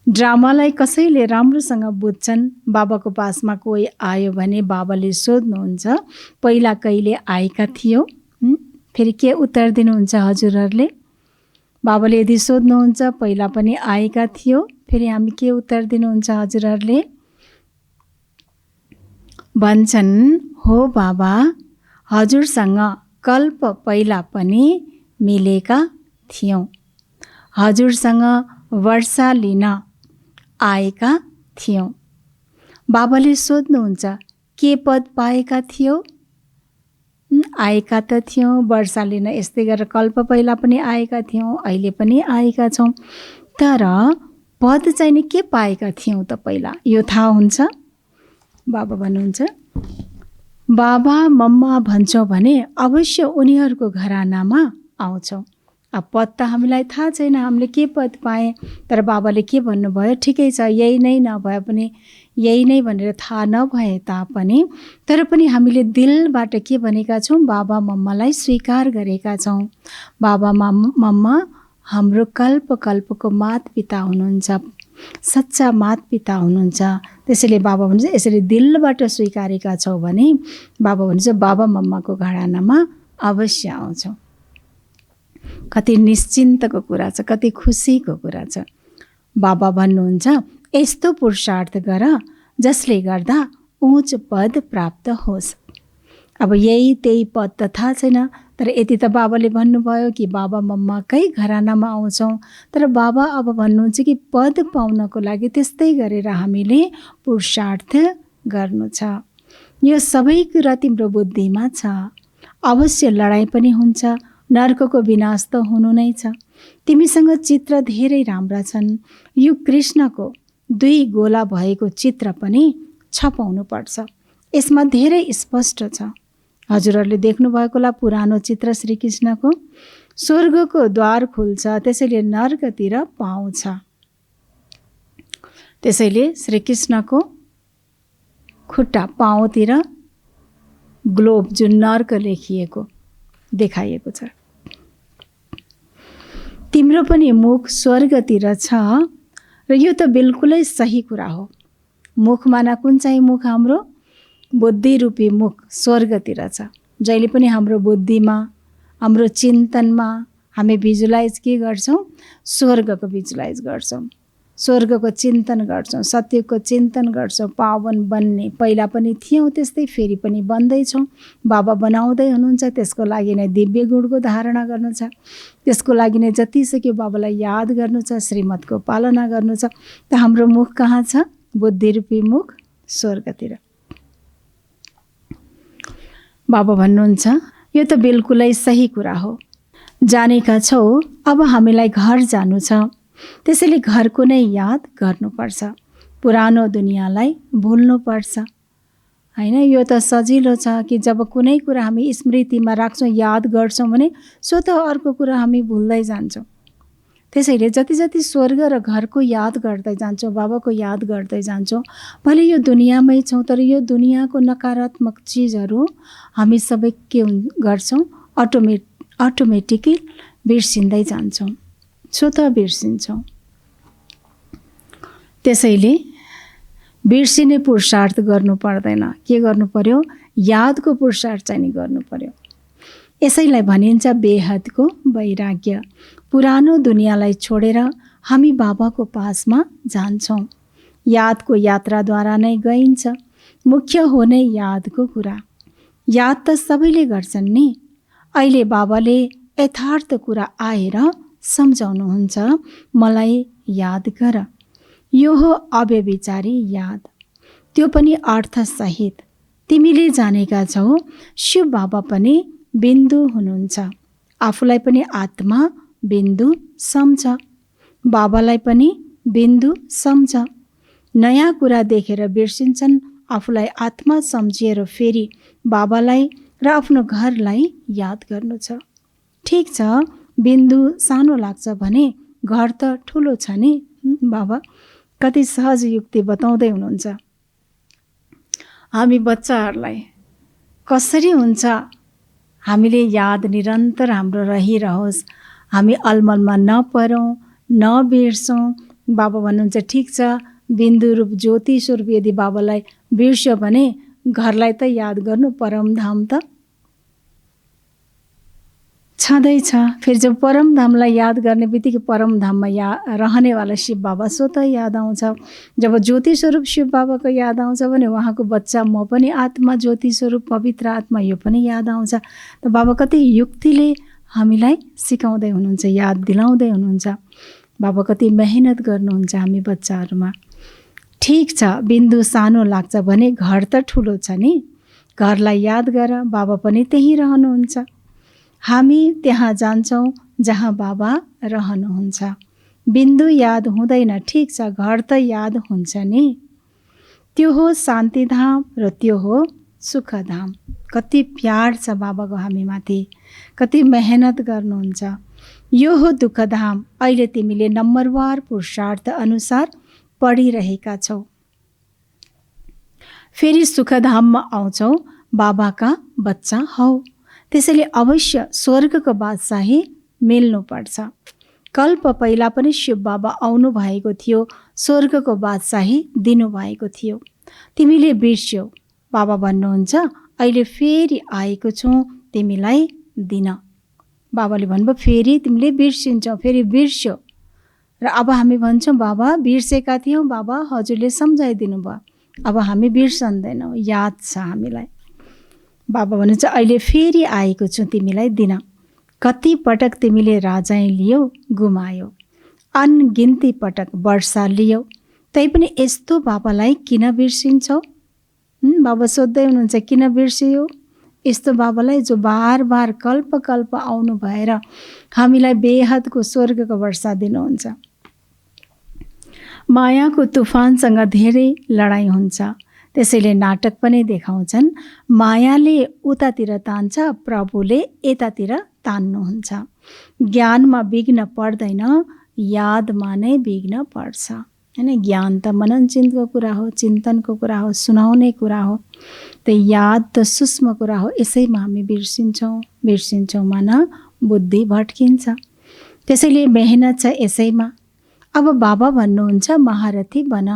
ड्रामालाई कसैले राम्रोसँग बुझ्छन्। बाबाको पासमा कोही आयो भने बाबाले सोध्नुहुन्छ पहिला कहिले आएका थियो? फेरि के उत्तर दिनुहुन्छ हजुरहरूले? बाबाले यदि सोध्नुहुन्छ पहिला पनि आएका थियो, फेरि हामी के उत्तर दिनुहुन्छ हजुरहरूले? भन्छन् हो बाबा, हजुरसँग कल्प पहिला पनि मिलेका थियौँ। हजुरसँग वर्षा लिन आएका थियौँ। बाबाले सोध्नुहुन्छ के पद पाएका थियौ? आएका त थियौँ, वर्षा लिन यस्तै गरेर कल्प पहिला पनि आएका थियौँ, अहिले पनि आएका छौँ। तर पद चाहिँ नि के पाएका थियौँ त पहिला, यो थाहा हुन्छ? बाबा भन्नुहुन्छ बाबा मम्मा भन्छौँ भने अवश्य उनीहरूको घरानामा आउँछौँ। अब पद त हामीलाई थाहा छैन हामीले के पद पाएँ, तर बाबाले के भन्नुभयो, ठिकै छ यही नै नभए पनि यही नै भनेर थाहा नभए तापनि तर पनि हामीले दिलबाट के भनेका छौँ, बाबा मम्मालाई स्वीकार गरेका छौँ। बाबा मम्मा हाम्रो कल्प कल्पको मात पिता हुनुहुन्छ, सच्चा मात पिता हुनुहुन्छ। त्यसैले बाबा भन्छ यसरी दिलबाट स्वीकारेका छौँ भने बाबा भन्छ बाबा मम्माको घरानामा अवश्य आउँछौँ। कति निश्चिन्तको कुरा छ, कति खुसीको कुरा छ। बाबा भन्नुहुन्छ यस्तो पुरुषार्थ गर जसले गर्दा उच्च पद प्राप्त होस्। अब यही त्यही पद त थाहा छैन, तर यति त बाबाले भन्नुभयो कि बाबा मम्माकै घरानामा आउँछौँ। तर बाबा अब भन्नुहुन्छ कि पद पाउनको लागि त्यस्तै गरेर हामीले पुरुषार्थ गर्नु छ। यो सबै कुरा तिम्रो बुद्धिमा छ। अवश्य लडाइँ पनि हुन्छ, नर्कको विनाश त हुनु नै छ। तिमीसँग चित्र धेरै राम्रा छन्। यो कृष्णको 2 गोला भएको चित्र पनि छपाउनु पर्छ। यसमा धेरै स्पष्ट छ। हजुरहरूले देख्नुभएको होला पुरानो चित्र श्रीकृष्णको। स्वर्गको द्वार खुल्छ, त्यसैले नर्कतिर पाउँछ। त्यसैले श्रीकृष्णको खुट्टा पाउँतिर ग्लोब जुन नर्क लेखिएको देखाइएको छ। तिम्रो पनि मुख स्वर्गतिर छ र यो त बिल्कुलै सही कुरा हो। मुख माना कुन चाहिँ मुख? हाम्रो बुद्धि रूपी मुख स्वर्गतिर छ। जहिले पनि हाम्रो बुद्धिमा, हाम्रो चिन्तनमा हामी भिजुलाइज के गर्छौँ? स्वर्गको भिजुलाइज गर्छौँ, स्वर्गको चिन्तन गर्छौँ, सत्यको चिन्तन गर्छौँ। पावन बन्ने पहिला पनि थियौँ, त्यस्तै फेरि पनि बन्दैछौँ। बाबा बनाउँदै हुनुहुन्छ, त्यसको लागि नै दिव्य गुणको धारणा गर्नु छ। त्यसको लागि नै जति सक्यो बाबालाई याद गर्नु छ, श्रीमतको पालना गर्नु छ। त हाम्रो मुख कहाँ छ? बुद्धि रूपी मुख स्वर्गतिर। बाबा भन्नुहुन्छ यो त बिल्कुलै सही कुरा हो। जानेका छौ अब हामीलाई घर जानु छ, त्यसैले घरको नै याद गर्नुपर्छ। पुरानो दुनियाँलाई भुल्नुपर्छ, हैन? यो त सजिलो छ कि जब कुनै कुरा हामी स्मृतिमा राख्छौँ, याद गर्छौँ भने स्वतः अर्को कुरा हामी भुल्दै जान्छौँ। त्यसैले जति जति स्वर्ग र घरको याद गर्दै जान्छौँ, बाबाको याद गर्दै जान्छौँ, भले यो दुनियाँमै छौँ तर यो दुनियाँको नकारात्मक चिजहरू हामी सबै के गर्छौँ? अटोमेटिकली बिर्सिँदै जान्छौँ, स्वतः बिर्सिन्छौँ। त्यसैले बिर्सिने पुरुषार्थ गर्नु पर्दैन। के गर्नु पर्यो? यादको पुरुषार्थ चाहिँ नि गर्नु पर्यो। यसैलाई भनिन्छ बेहदको वैराग्य। पुरानो दुनियाँलाई छोडेर हामी बाबाको पासमा जान्छौँ। यादको यात्राद्वारा नै गइन्छ। मुख्य हो नै यादको कुरा। याद त सबैले गर्छन् नि। अहिले बाबाले यथार्थ कुरा आएर सम्झाउनुहुन्छ, मलाई याद गर। यो हो अव्यभिचारी याद, त्यो पनि अर्थसहित। तिमीले जानेका छौ शिव बाबा पनि बिन्दु हुनुहुन्छ। आफूलाई पनि आत्मा बिन्दु सम्झ, बाबालाई पनि बिन्दु सम्झ। नयाँ कुरा देखेर बिर्सिन्छन्, आफूलाई आत्मा सम्झिएर फेरि बाबालाई र आफ्नो घरलाई याद गर्नु छ। ठिक छ, बिन्दु सानो लाग्छ भने घर त ठुलो छ नि। बाबा कति सहज युक्ति बताउँदै हुनुहुन्छ। हामी बच्चाहरूलाई कसरी हुन्छ हामीले याद निरन्तर हाम्रो रहिरहोस्, हामी अलमलमा नपरौँ, नबिर्सौँ। बाबा भन्नुहुन्छ ठिक छ, बिन्दु रूप ज्योति स्वरूप यदि बाबालाई बिर्स्यो भने घरलाई त याद गर्नु, परमधाम त छँदैछ। फेरि जब परमधामलाई याद गर्ने बित्तिकै परमधाममा रहनेवाला शिव बाबा स्वतः याद आउँछ। जब ज्योति स्वरूप शिव बाबाको याद आउँछ भने उहाँको बच्चा म पनि आत्मा ज्योति स्वरूप पवित्र आत्मा, यो पनि याद आउँछ। त बाबा कति युक्तिले हामीलाई सिकाउँदै हुनुहुन्छ, याद दिलाउँदै हुनुहुन्छ। बाबा कति मेहनत गर्नुहुन्छ हामी बच्चाहरूमा। ठिक छ, बिन्दु सानो लाग्छ भने घर त ठुलो छ नि। घरलाई याद गर, बाबा पनि त्यहीँ रहनुहुन्छ। हामी त्यहाँ जान्छौँ जहाँ बाबा रहनुहुन्छ। बिन्दु याद हुँदैन, ठिक छ, घर त याद हुन्छ नि। त्यो हो शान्तिधाम र त्यो हो सुखधाम। कति प्यार छ बाबाको हामीमाथि, कति मेहनत गर्नुहुन्छ। यो हो दुःखधाम। अहिले तिमीले नम्बरवार पुरुषार्थ अनुसार पढिरहेका छौ। फेरि सुखधाममा आउँछौ, बाबाका बच्चा हौ। त्यसैले अवश्य स्वर्गको बादशाही मिल्नुपर्छ। कल्प पहिला पनि शिव बाबा आउनु भएको थियो, स्वर्गको बादशाही दिनुभएको थियो। तिमीले बिर्स्यौ। बाबा भन्नुहुन्छ अहिले फेरि आएको छु तिमीलाई दिन। बाबाले भन्नुभयो फेरि तिमीले बिर्सिन्छौ, फेरि बिर्स्यौ। र अब हामी भन्छौँ बाबा बिर्सेका थियौँ, बाबा हजुरले सम्झाइदिनु भयो, अब हामी बिर्सन्दैनौँ, याद छ हामीलाई। बाबा भन्नुहुन्छ अहिले फेरि आएको छु तिमीलाई दिन। कति पटक तिमीले राजाई लियौ, गुमायो। अनगिन्ती पटक वर्षा लियौ, तैपनि यस्तो बाबालाई किन बिर्सिन्छौ? बाबा सोध्दै हुनुहुन्छ किन बिर्सियो यस्तो बाबालाई, जो बार बार कल्प कल्प आउनु भएर हामीलाई बेहदको स्वर्गको वर्षा दिनुहुन्छ। मायाको तुफानसँग धेरै लडाइँ हुन्छ, त्यसैले नाटक पनि देखाउँछन्। मायाले उतातिर तान्छ, प्रभुले यतातिर तान्नुहुन्छ। ज्ञानमा विघ्न पर्दैन, यादमा नै विघ्न पर्छ। हैन, ज्ञान त मनन चिन्तको कुरा हो, चिन्तनको कुरा हो, सुनाउने कुरा हो। त याद त सूक्ष्म कुरा हो, यसैमा हामी बिर्सिन्छौँ मन बुद्धि भट्किन्छ। त्यसैले मेहनत छ यसैमा। अब बाबा भन्नुहुन्छ महारथी बन।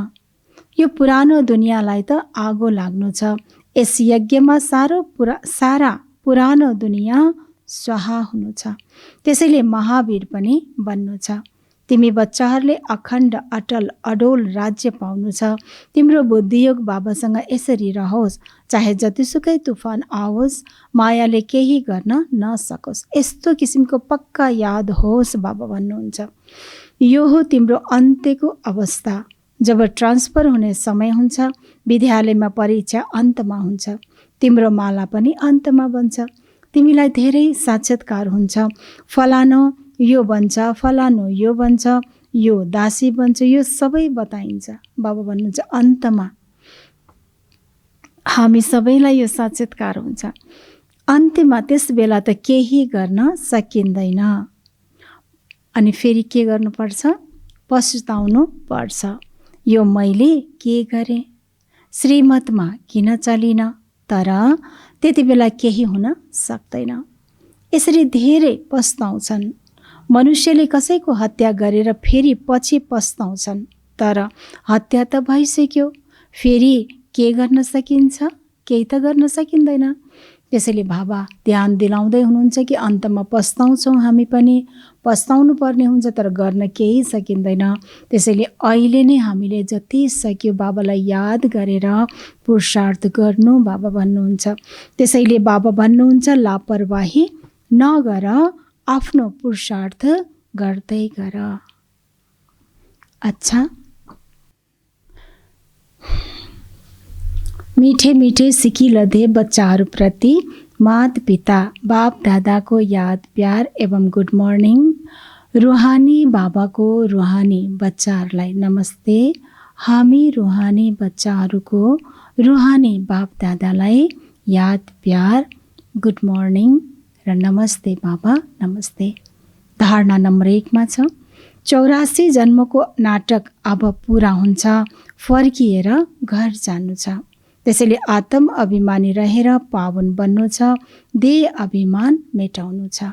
यो पुरानो दुनियाँलाई त आगो लाग्नु छ। यस यज्ञमा सारा पुरानो दुनियाँ स्वाहा हुनु छ। त्यसैले महावीर पनि बन्नु छ। तिमी बच्चाहरूले अखण्ड अटल अडोल राज्य पाउनु छ। तिम्रो बुद्धियोग बाबासँग यसरी रहोस्, चाहे जतिसुकै तुफान आओस्, मायाले केही गर्न नसकोस्। यस्तो किसिमको पक्का याद होस्, बाबा भन्नुहुन्छ। यो हो तिम्रो अन्त्यको अवस्था। जब ट्रान्सफर हुने समय हुन्छ, विद्यालयमा परीक्षा अन्तमा हुन्छ, तिम्रो माला पनि अन्तमा बन्छ। तिमीलाई धेरै साक्षात्कार हुन्छ। फलानो यो बन्छ, फलानो यो बन्छ, यो दासी बन्छ, यो सबै बताइन्छ। बाबा भन्नुहुन्छ अन्तमा हामी सबैलाई यो साक्षात्कार हुन्छ। अन्त्यमा त्यस बेला त केही गर्न सकिँदैन। अनि फेरि के गर्नुपर्छ? पछुताउनु पर्छ। यो मैले के गरेँ, श्रीमतमा किन चलिन, तर त्यति बेला केही हुन सक्दैन। यसरी धेरै पस्ताउँछन्। मनुष्यले कसैको हत्या गरेर फेरि पछि पस्ताउँछन्, तर हत्या त भइसक्यो, फेरि के गर्न सकिन्छ? केही त गर्न सकिँदैन। त्यसैले बाबा ध्यान दिलाउँदै हुनुहुन्छ कि अन्तमा पस्ताउँछौँ, हामी पनि पस्ताउनु पर्ने हुन्छ, तर गर्न केही सकिँदैन। त्यसैले अहिले नै हामीले जति सक्यो बाबालाई याद गरेर पुरुषार्थ गर्नु, बाबा भन्नुहुन्छ। त्यसैले बाबा भन्नुहुन्छ लापरवाही नगर, आफ्नो पुरुषार्थ गर्दै गर। अच्छा, मीठे मीठे सिकिलधे बच्चाहरूप्रति माता पिता बाप दादाको याद प्यार एवं गुड मर्निङ। रुहानी बाबाको रुहानी बच्चाहरूलाई नमस्ते। हामी रुहानी बच्चाहरूको रुहानी बाप दादालाई याद प्यार गुड मर्निङ र नमस्ते बाबा, नमस्ते। धारणा नम्बर 1 छ, 84 जन्मको नाटक अब पुरा हुन्छ, फर्किएर घर जानु छ। त्यसैले आत्म अभिमानी रहेर पावन बन्नु छ, देह अभिमान मेटाउनु छ।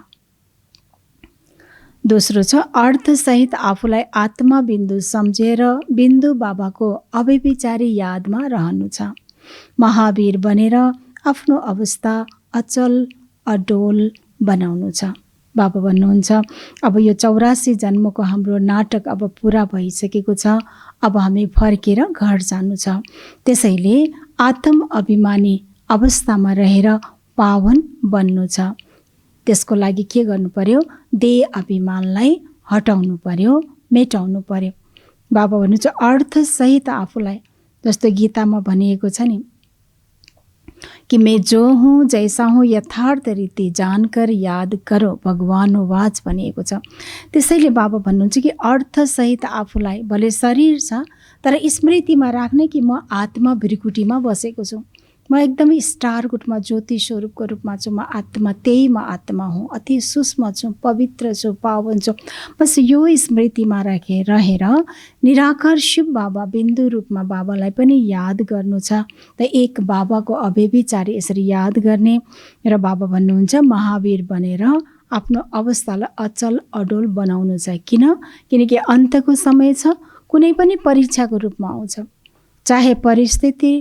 दोस्रो छ, अर्थसहित आफूलाई आत्मा बिन्दु सम्झेर बिन्दु बाबाको अव्यभिचारी यादमा रहनु छ। महावीर बनेर आफ्नो अवस्था अचल अडोल बनाउनु छ। बाबा भन्नुहुन्छ अब यो 84 जन्मको हाम्रो नाटक अब पुरा भइसकेको छ, अब हामी फर्केर घर जानु छ। त्यसैले आत्म अभिमानी अवस्थामा रहेर पावन बन्नु छ। त्यसको लागि के गर्नु पर्यो? देह अभिमानलाई हटाउनु पर्यो, मेटाउनु पर्यो। बाबा भन्नुहुन्छ अर्थसहित आफूलाई, जस्तो गीतामा भनिएको छ नि कि मैं जो हूँ जैसा हूँ यथार्थ रीति जानकर याद करो भगवान वाच भनिएको छ। त्यसैले बाबा भन्नुहुन्छ कि अर्थसहित आफूलाई, भले शरीर छ तर स्मृतिमा राख्ने कि म आत्मा भृकुटीमा बसेको छु, म एकदमै स्टारको रूपमा ज्योति स्वरूपको रूपमा छु, म आत्मा, त्यही म आत्मा हुँ, अति सूक्ष्म छु, पवित्र छु, पावन छु। बस यो स्मृतिमा रहेर निराकार शिव बाबा बिन्दु रूपमा बाबालाई पनि याद गर्नु छ। त एक बाबाको अव्यभिचारी यसरी याद गर्ने। र बाबा भन्नुहुन्छ महावीर बनेर आफ्नो अवस्थालाई अचल अडोल बनाउनु छ। किनकि अन्तको समय छ, कुनै पनि परीक्षाको रूपमा आउँछ। चाहे परिस्थिति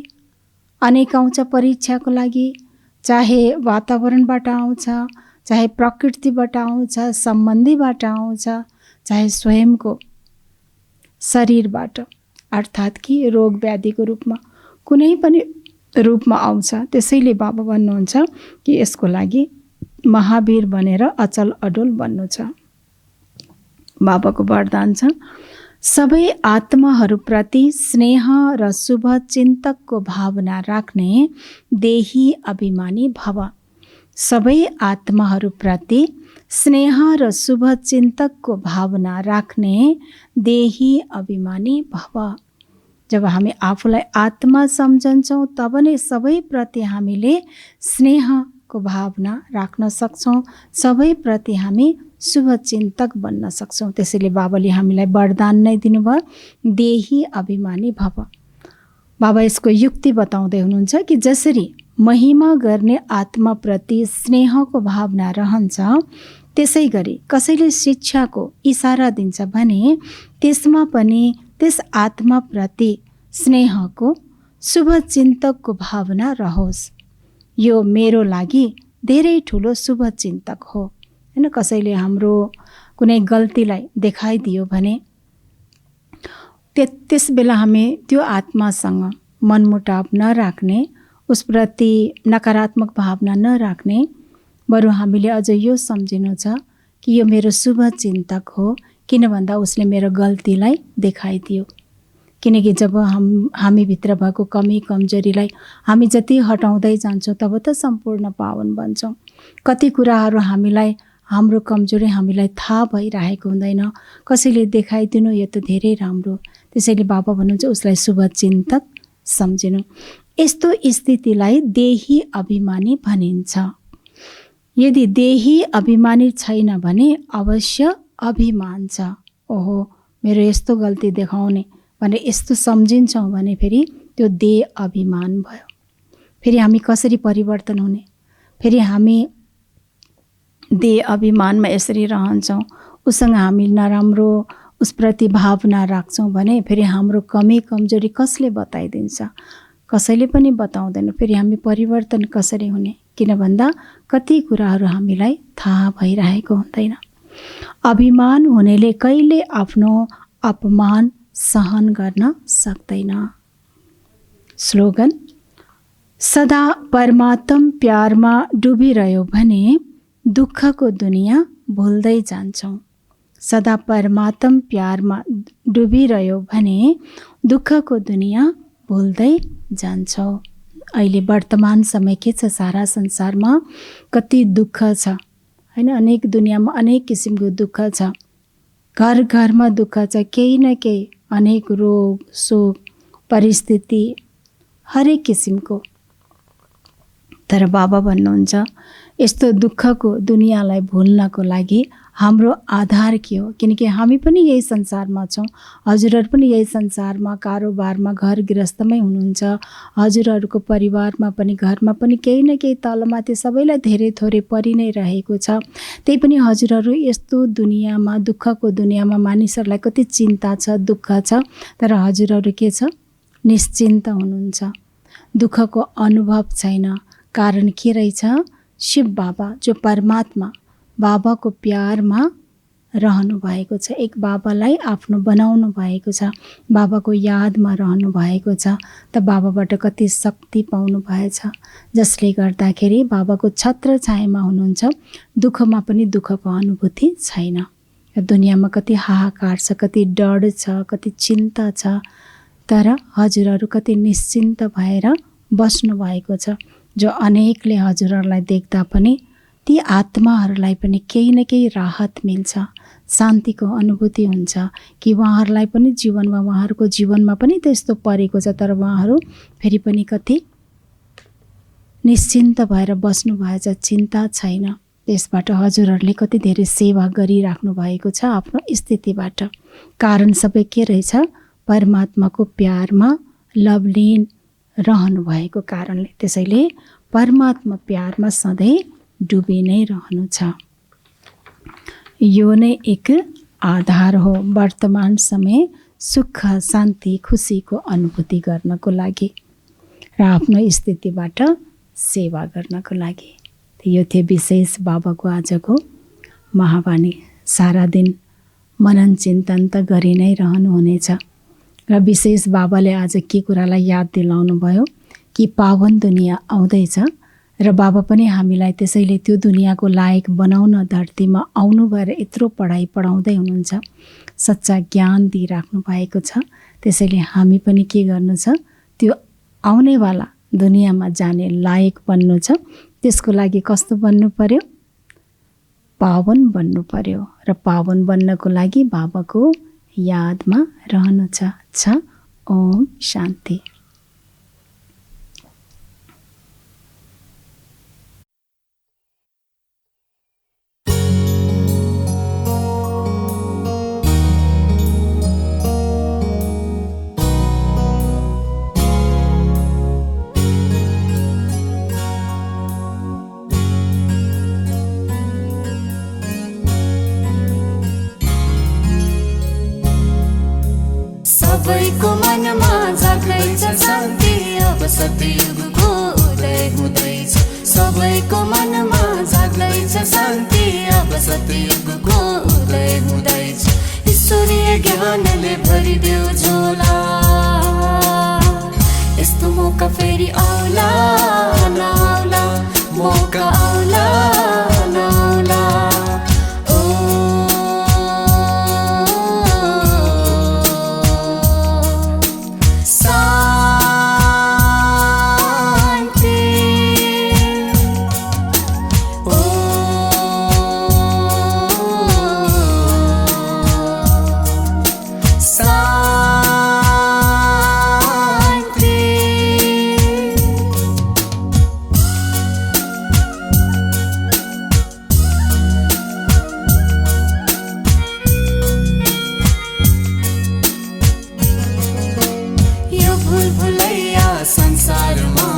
अनेक आउँछ परीक्षाको लागि, चाहे वातावरणबाट आउँछ, चाहे प्रकृतिबाट आउँछ, सम्बन्धीबाट आउँछ, चाहे स्वयंको शरीरबाट, अर्थात् कि रोग व्याधिको रूपमा, कुनै पनि रूपमा आउँछ। त्यसैले बाबा भन्नुहुन्छ कि यसको लागि महावीर बनेर अचल अडोल बन्नु छ। बाबाको वरदान छ सबै आत्माहरूप्रति स्नेह र शुभ चिन्तकको भावना राख्ने देही अभिमानी भव। सबै आत्माहरूप्रति स्नेह र शुभ चिन्तकको भावना राख्ने देही अभिमानी भव। जब हामी आफूलाई आत्मा सम्झन्छौँ तब नै सबैप्रति हामीले स्नेहको भावना राख्न सक्छौँ, सबैप्रति हामी शुभचिन्तक बन्न सक्छौँ। त्यसैले बाबाले हामीलाई वरदान नै दिनुभयो, देही अभिमानी भव। बाबा यसको युक्ति बताउँदै हुनुहुन्छ कि जसरी महिमा गर्ने आत्माप्रति स्नेहको भावना रहन्छ, त्यसै गरी कसैले शिक्षाको इसारा दिन्छ भने त्यसमा पनि त्यस आत्माप्रति स्नेहको शुभचिन्तकको भावना रहोस्। यो मेरो लागि धेरै ठुलो शुभचिन्तक हो। हैन, कसैले हाम्रो कुनै गल्तीलाई देखाइदियो भने त्यस बेला हामी त्यो आत्मासँग मनमुटाव नराख्ने, उसप्रति नकारात्मक भावना नराख्ने, बरु हामीले अझ यो सम्झिनु छ कि यो मेरो शुभचिन्तक हो, किन भन्दा उसले मेरो गल्तीलाई देखाइदियो। किनकि जब हामीभित्र भएको कमी कमजोरीलाई हामी जति हटाउँदै जान्छौँ तब त सम्पूर्ण पावन बन्छौँ। कति कुराहरू हामीलाई, हाम्रो कमजोरी हामीलाई थाहा भइरहेको हुँदैन, कसैले देखाइदिनु यो त धेरै राम्रो। त्यसैले बाबा भन्नुहुन्छ उसलाई शुभचिन्तक सम्झिनु। यस्तो स्थितिलाई देही अभिमानी भनिन्छ। यदि देही अभिमानी छैन भने अवश्य अभिमान छ। ओहो मेरो यस्तो गल्ती देखाउने भने यस्तो सम्झिन्छौँ भने फेरि त्यो देह अभिमान भयो। फेरि हामी कसरी परिवर्तन हुने? फेरि हामी देह अभिमानमा यसरी रहन्छौँ, उसँग हामी नराम्रो उसप्रति भावना राख्छौँ भने फेरि हाम्रो कमी कमजोरी कसले बताइदिन्छ? कसैले पनि बताउँदैन। फेरि हामी परिवर्तन कसरी हुने? किन भन्दा कति कुराहरू हामीलाई थाहा भइरहेको हुँदैन। अभिमान हुनेले कहिले आफ्नो अपमान सहन गर्न सक्दैन। स्लोगन, सदा परमात्म प्यारमा डुबिरह्यो भने दुःखको दुनियाँ भुल्दै जान्छौँ। सदा परमात्म प्यारमा डुबिरह्यो भने दुःखको दुनियाँ भुल्दै जान्छौँ। अहिले वर्तमान समय के छ? सारा संसारमा कति दुःख छ हैन? अनेक दुनियाँमा अनेक किसिमको दुःख छ। घर घरमा दुःख छ, केही न केही, अनेक रोग शोक परिस्थिति हरेक किसिमको। तर बाबा भन्नुहुन्छ यस्तो दुःखको दुनियाँलाई भुल्नको लागि हाम्रो आधार के हो? किनकि हामी पनि यही संसारमा छौँ, हजुरहरू पनि यही संसारमा कारोबारमा घर गृहस्थमै हुनुहुन्छ। हजुरहरूको परिवारमा पनि घरमा पनि केही न केही तलमाथि सबैलाई धेरै थोरै परि नै रहेको छ। त्यही पनि हजुरहरू यस्तो दुनियाँमा, दुःखको दुनियाँमा मानिसहरूलाई कति चिन्ता छ, दुःख छ, तर हजुरहरू के छ? निश्चिन्त हुनुहुन्छ, दुःखको अनुभव छैन। कारण के रहेछ? शिव बाबा जो परमात्मा बाबाको प्यारमा रहनु भएको छ, एक बाबालाई आफ्नो बनाउनु भएको छ, बाबाको यादमा रहनु भएको छ, त बाबाबाट कति शक्ति पाउनु भएछ, जसले गर्दाखेरि बाबाको छत्र छायामा हुनुहुन्छ, दुःखमा पनि दुःखको अनुभूति छैन। दुनियाँमा कति हाहाकार छ, कति डर छ, कति चिन्ता छ, तर हजुरहरू कति निश्चिन्त भएर बस्नु भएको छ, जो अनेकले हजुरहरूलाई देख्दा पनि ती आत्माहरूलाई पनि केही न केही राहत मिल्छ, शान्तिको अनुभूति हुन्छ कि उहाँहरूलाई पनि जीवनमा, उहाँहरूको जीवनमा पनि त्यस्तो परेको छ, तर उहाँहरू फेरि पनि कति निश्चिन्त भएर बस्नु भएछ, चिन्ता छैन। त्यसबाट हजुरहरूले कति धेरै सेवा गरिराख्नु भएको छ आफ्नो स्थितिबाट। कारण सबै के रहेछ? परमात्माको प्यारमा लवलीन रहनु भएको कारणले। त्यसैले परमात्मा प्यारमा सधैँ डुबी नै रहनु छ। यो नै एक आधार हो वर्तमान समय सुख, शान्ति, खुसीको अनुभूति गर्नको लागि र आफ्नो स्थितिबाट सेवा गर्नको लागि। यो थियो विशेष बाबाको आजको महावाणी। सारा दिन मनन चिन्तन त गरि नै रहनुहुनेछ र विशेष बाबाले आज के कुरालाई याद दिलाउनु भयो कि पावन दुनियाँ आउँदैछ र बाबा पनि हामीलाई त्यसैले त्यो दुनियाँको लायक बनाउन धरतीमा आउनु भएर यत्रो पढाइ पढाउँदै हुनुहुन्छ, सच्चा ज्ञान दिइराख्नु भएको छ। त्यसैले हामी पनि के गर्नु छ? त्यो आउनेवाला दुनियाँमा जाने लायक बन्नु छ। त्यसको लागि कस्तो बन्नु पर्यो? पावन बन्नु पर्यो र पावन बन्नको लागि बाबाको यादमा रहनु छ। ओम शान्ति। सबैको मनमा जाग्दैछ शान्ति, अब सतयुगको उदय हुँदैछ। सबैको मनमा जाग्दैछ शान्ति, अब सतयुगको उदय हुँदैछ। ईश्वरीय ज्ञानले भरिदेऊ झोला, यस्तो मौका फेरि आउला नआउला, मौका आउला नआउला। संसारमा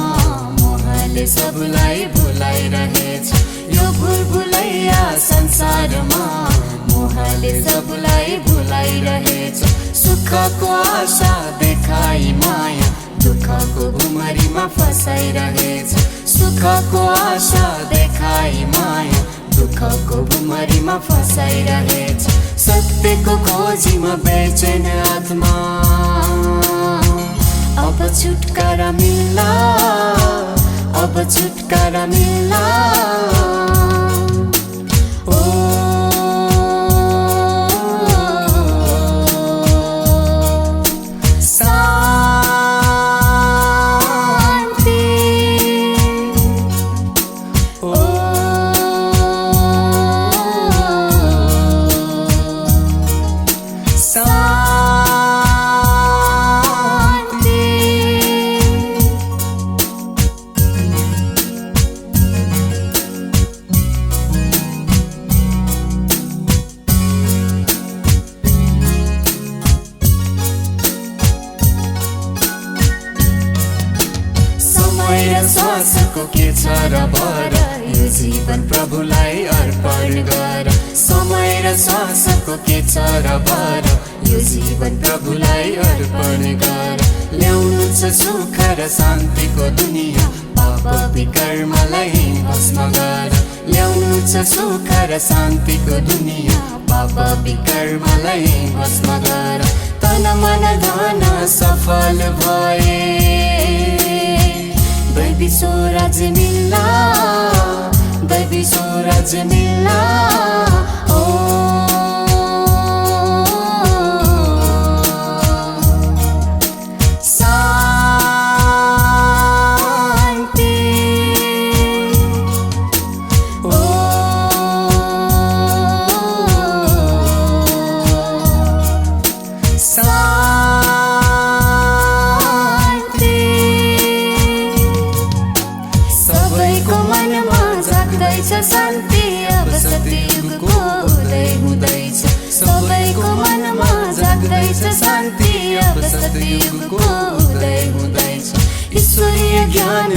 मोहले सबलाई भुलाइरहेछ, यो भुलभुलैया संसारमा मोहले सबलाई भुलाइरहेछ। सुखको आशा देखाई माया दुःखको भुमरीमा फसाइरहेछ। सुखको आशा देखाई माया दुःखको भुमरीमा फसाइरहेछ। सत्यको खोजीमा बेचैन आत्मा, अब छुटकारा मिल्ला, अब छुटकारा मिल्ला। श्वासको के छ र बर, यो जीवन प्रभुलाई अर्पण गर। समय र श्वासको के छ र बर, यो जीवन प्रभुलाई अर्पण गर। ल्याउनु छ सुख र शान्तिको दुनियाँ, पाप पाप विकर्मलाई भस्म गर ल्याउनु छ सुख र शान्तिको दुनिया पाप विकर्मलाई भस्म गर तन मन धन सफल भए दैवी स्वराज मिल्ला दैवी स्वराज मिल्ला ओ शान्ति अब सतयुगको उदय हुँदैछ सबैको मनमा जाग्दैछ शान्ति अब सतयुगको उदय हुँदैछ ईश्वरीय ज्ञान